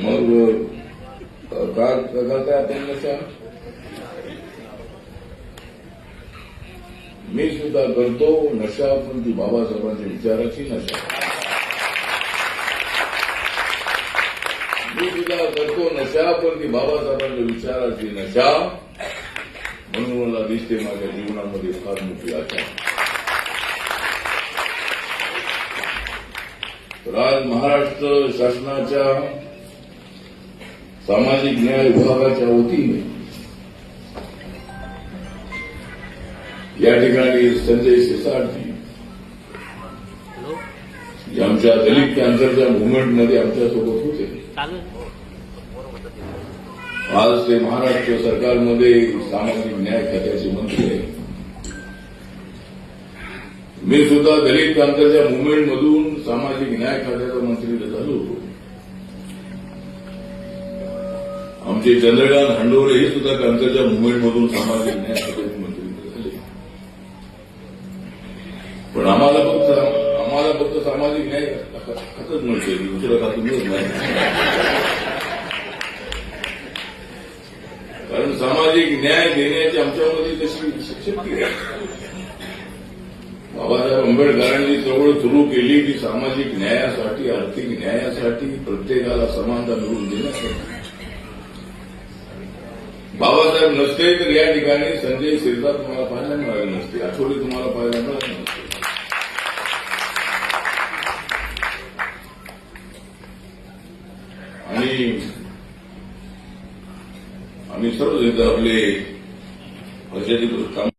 मग काय करताय आपण नशा? मी सुद्धा करतो नशा, पण ती बाबासाहेबांच्या विचाराची नशा. मी सुद्धा करतो नशा, पण ती बाबासाहेबांच्या विचाराची नशा. म्हणून मला दिसते माझ्या जीवनामध्ये फार मोठी आशा. तर आज महाराष्ट्र शासनाच्या सामाजिक न्याय विभागाच्या वतीने या ठिकाणी संजय सिरसाटजी आमच्या दलित कॅन्सरच्या मुव्हमेंटमध्ये आमच्यासोबत होते. आज ते महाराष्ट्र सरकारमध्ये सामाजिक न्याय खात्याचे मंत्री आहेत. मी सुद्धा दलित कॅन्सरच्या मुव्हमेंटमधून सामाजिक न्याय खात्याचा मंत्री झालो होतो. आमचे चंद्रकांत हंडोरे हे सुद्धा कॅन्सरच्या मुव्हमेंटमधून सामाजिक न्याय खात्याचे मंत्री झाले. पण आम्हाला फक्त सामाजिक न्याय खातच मिळते, दुसरं खातं मिळत नाही. कारण सामाजिक न्याय देण्याची आमच्यामध्ये तशी शक्ती आहे. बाबासाहेब आंबेडकरांनी चळवळ सुरू केली की सामाजिक न्यायासाठी, आर्थिक न्यायासाठी, प्रत्येकाला समानता मिळवून देण्यासाठी. बाबासाहेब नसते तर या ठिकाणी संजय सिरसाट तुम्हाला पाहायला मिळाले नसते, आठवडे तुम्हाला पाहायला मिळाले नसते. आणि आम्ही सर्व आपले वर्षाची काम